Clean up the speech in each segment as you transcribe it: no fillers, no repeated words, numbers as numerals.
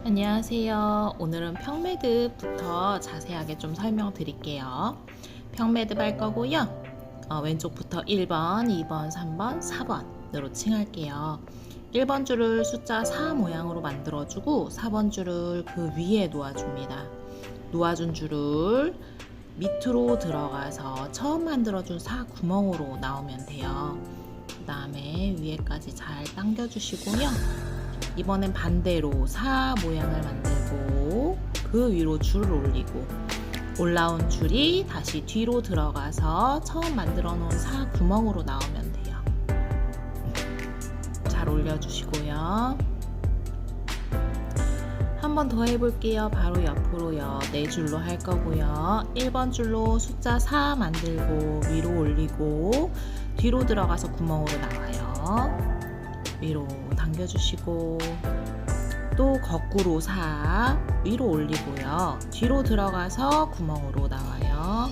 안녕하세요. 오늘은 평매듭부터 자세하게 좀 설명드릴게요. 평매듭 할 거고요. 왼쪽부터 1번, 2번, 3번, 4번으로 칭할게요. 1번 줄을 숫자 4 모양으로 만들어주고 4번 줄을 그 위에 놓아줍니다. 놓아준 줄을 밑으로 들어가서 처음 만들어준 4 구멍으로 나오면 돼요. 그 다음에 위에까지 잘 당겨주시고요. 이번엔 반대로 4 모양을 만들고 그 위로 줄을 올리고 올라온 줄이 다시 뒤로 들어가서 처음 만들어 놓은 4 구멍으로 나오면 돼요. 잘 올려주시고요. 한 번 더 해볼게요. 바로 옆으로요. 4줄로 할 거고요. 1번 줄로 숫자 4 만들고 위로 올리고 뒤로 들어가서 구멍으로 나와요. 위로 당겨주시고 또 거꾸로 4 위로 올리고요. 뒤로 들어가서 구멍으로 나와요.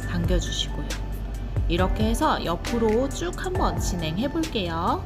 당겨주시고요. 이렇게 해서 옆으로 쭉 한번 진행해 볼게요.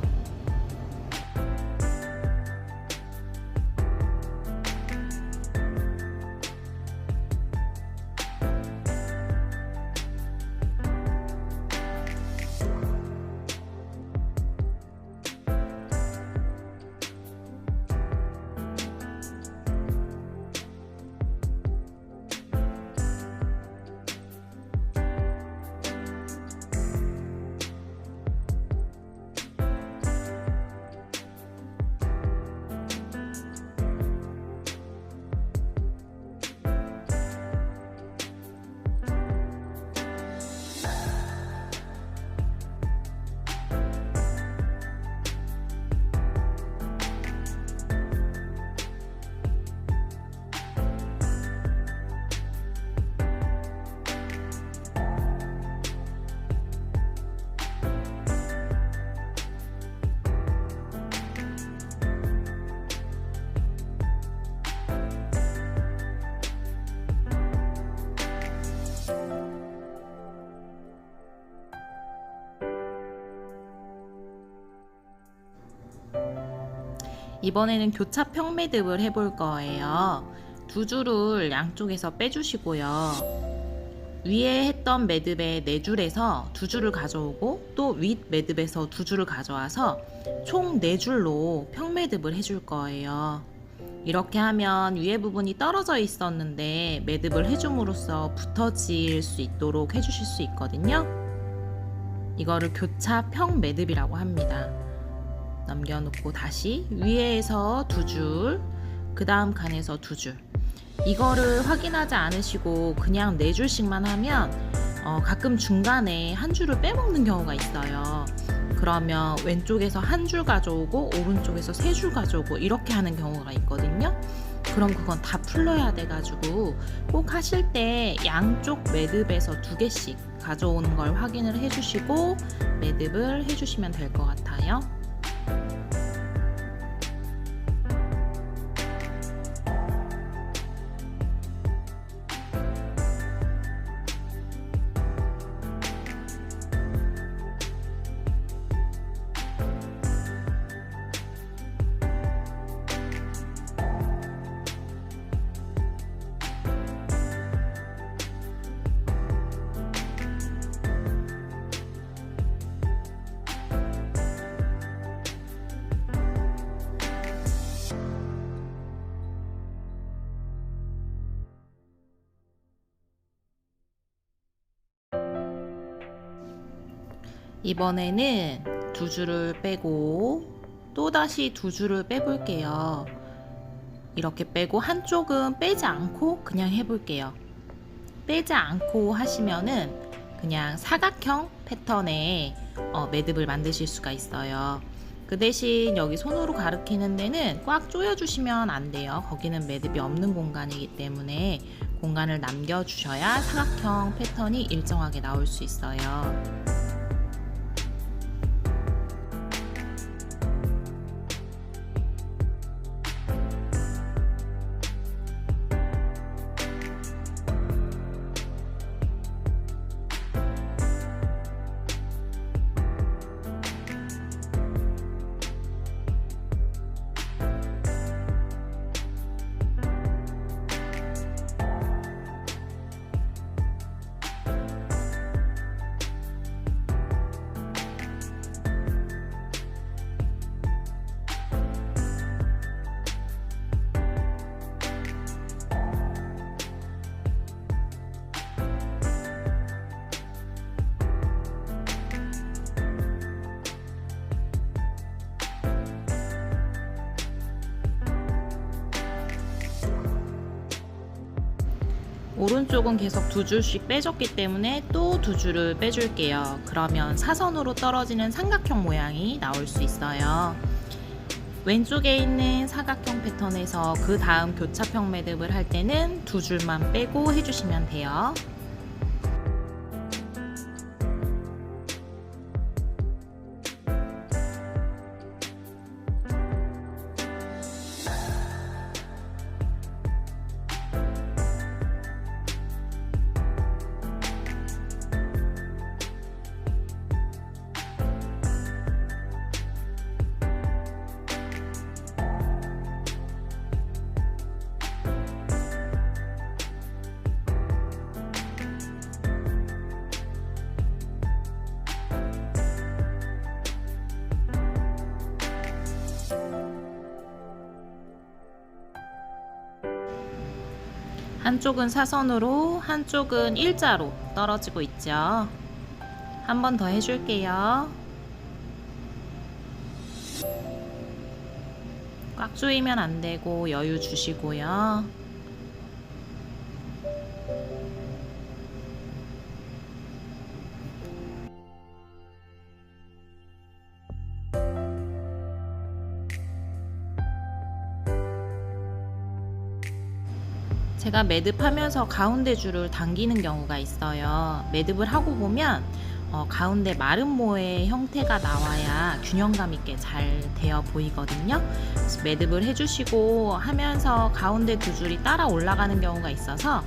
이번에는 교차 평매듭을 해볼 거예요. 두 줄을 양쪽에서 빼주시고요. 위에 했던 매듭의 4줄에서 2줄을 가져오고 또 윗 매듭에서 2줄을 가져와서 총 4줄로 평매듭을 해줄 거예요. 이렇게 하면 위에 부분이 떨어져 있었는데 매듭을 해줌으로써 붙어질 수 있도록 해주실 수 있거든요. 이거를 교차 평매듭이라고 합니다. 넘겨놓고 다시 위에서 2줄, 그 다음 칸에서 2줄. 이거를 확인하지 않으시고 그냥 4줄씩만 하면 가끔 중간에 한 줄을 빼먹는 경우가 있어요. 그러면 왼쪽에서 한 줄 가져오고 오른쪽에서 3줄 가져오고 이렇게 하는 경우가 있거든요. 그럼 그건 다 풀러야 돼가지고 꼭 하실 때 양쪽 매듭에서 2개씩 가져오는 걸 확인을 해주시고 매듭을 해주시면 될 것 같아요. 이번에는 2줄을 빼고 또다시 2줄을 빼볼게요. 이렇게 빼고 한쪽은 빼지 않고 그냥 해볼게요. 빼지 않고 하시면은 그냥 사각형 패턴의 매듭을 만드실 수가 있어요. 그 대신 여기 손으로 가리키는 데는 꽉 조여주시면 안 돼요. 거기는 매듭이 없는 공간이기 때문에 공간을 남겨주셔야 사각형 패턴이 일정하게 나올 수 있어요. 오른쪽은 계속 두 줄씩 빼줬기 때문에 또 두 줄을 빼줄게요. 그러면 사선으로 떨어지는 삼각형 모양이 나올 수 있어요. 왼쪽에 있는 사각형 패턴에서 그 다음 교차평 매듭을 할 때는 두 줄만 빼고 해주시면 돼요. 한쪽은 사선으로, 한쪽은 일자로 떨어지고 있죠. 한 번 더 해줄게요. 꽉 조이면 안 되고 여유 주시고요. 제가 매듭하면서 가운데 줄을 당기는 경우가 있어요. 매듭을 하고 보면 가운데 마름모의 형태가 나와야 균형감 있게 잘 되어 보이거든요. 그래서 매듭을 해주시고 하면서 가운데 두 줄이 따라 올라가는 경우가 있어서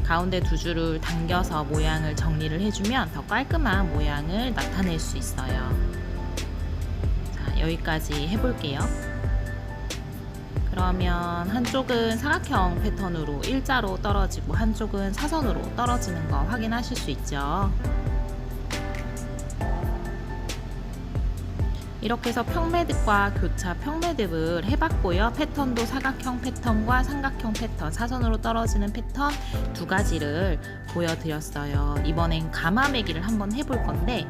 가운데 두 줄을 당겨서 모양을 정리를 해주면 더 깔끔한 모양을 나타낼 수 있어요. 자, 여기까지 해볼게요. 그러면 한쪽은 사각형 패턴으로 일자로 떨어지고 한쪽은 사선으로 떨어지는 거 확인하실 수 있죠. 이렇게 해서 평매듭과 교차 평매듭을 해봤고요. 패턴도 사각형 패턴과 삼각형 패턴, 사선으로 떨어지는 패턴 두 가지를 보여드렸어요. 이번엔 가마매기를 한번 해볼 건데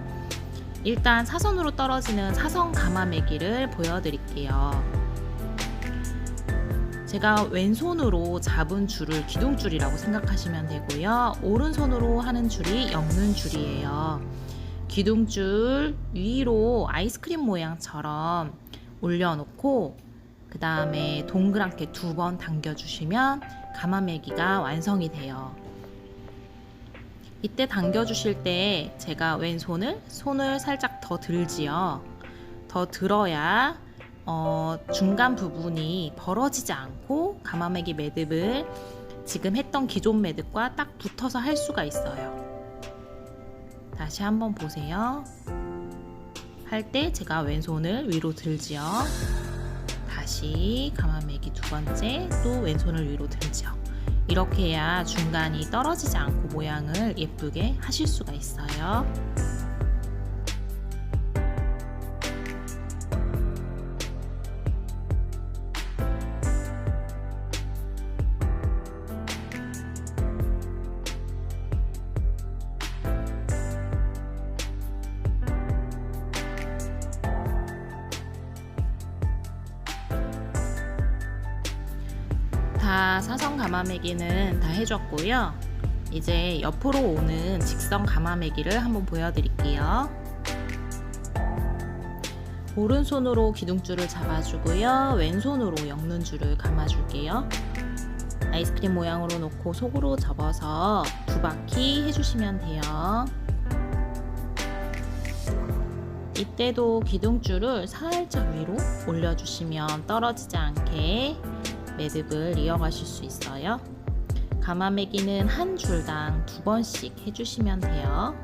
일단 사선으로 떨어지는 사선 가마매기를 보여드릴게요. 제가 왼손으로 잡은 줄을 기둥줄이라고 생각하시면 되고요. 오른손으로 하는 줄이 엮는 줄이에요. 기둥줄 위로 아이스크림 모양처럼 올려놓고 그 다음에 동그랗게 두 번 당겨주시면 가마매기가 완성이 돼요. 이때 당겨주실 때 제가 손을 살짝 더 들지요. 더 들어야 중간 부분이 벌어지지 않고 가마매기 매듭을 지금 했던 기존 매듭과 딱 붙어서 할 수가 있어요. 다시 한번 보세요. 할 때 제가 왼손을 위로 들지요. 다시 가마매기 두 번째 또 왼손을 위로 들지요. 이렇게 해야 중간이 떨어지지 않고 모양을 예쁘게 하실 수가 있어요. 다 사선 가마매기는 다 해줬고요. 이제 옆으로 오는 직선 가마매기를 한번 보여드릴게요. 오른손으로 기둥줄을 잡아주고요. 왼손으로 엮는 줄을 감아줄게요. 아이스크림 모양으로 놓고 속으로 접어서 두 바퀴 해주시면 돼요. 이때도 기둥줄을 살짝 위로 올려주시면 떨어지지 않게 매듭을 이어가실 수 있어요. 가마매기는 한 줄당 두 번씩 해주시면 돼요.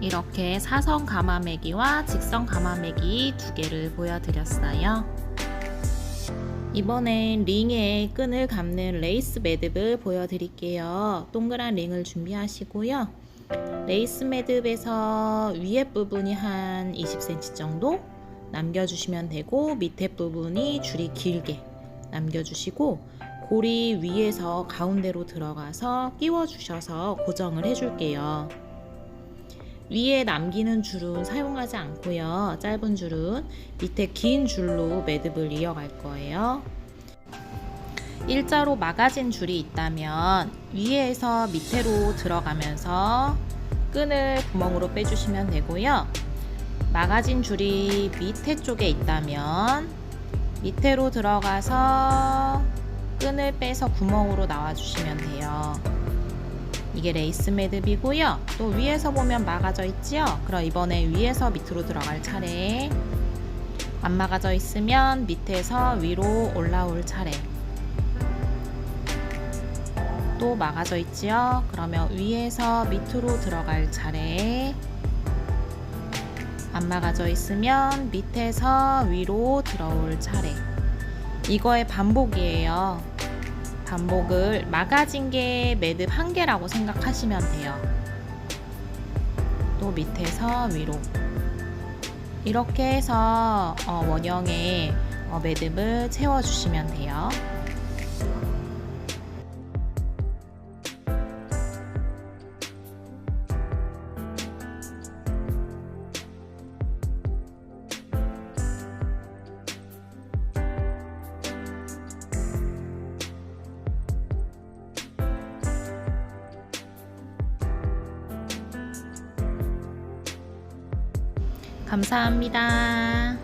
이렇게 사선 가마매기와 직선 가마매기 두 개를 보여드렸어요. 이번엔 링에 끈을 감는 레이스 매듭을 보여드릴게요. 동그란 링을 준비하시고요. 레이스 매듭에서 위에 부분이 한 20cm 정도 남겨주시면 되고, 밑에 부분이 줄이 길게 남겨주시고, 고리 위에서 가운데로 들어가서 끼워주셔서 고정을 해줄게요. 위에 남기는 줄은 사용하지 않고요. 짧은 줄은 밑에 긴 줄로 매듭을 이어갈 거예요. 일자로 막아진 줄이 있다면 위에서 밑으로 들어가면서 끈을 구멍으로 빼주시면 되고요. 막아진 줄이 밑에 쪽에 있다면 밑으로 들어가서 끈을 빼서 구멍으로 나와주시면 돼요. 이게 레이스 매듭이고요. 또 위에서 보면 막아져 있지요? 그럼 이번에 위에서 밑으로 들어갈 차례, 안 막아져 있으면 밑에서 위로 올라올 차례, 또 막아져 있지요? 그러면 위에서 밑으로 들어갈 차례, 안 막아져 있으면 밑에서 위로 들어올 차례. 이거의 반복이에요. 반복을 막아진 게 매듭 한 개라고 생각하시면 돼요. 또 밑에서 위로 이렇게 해서 원형에 매듭을 채워주시면 돼요. 감사합니다.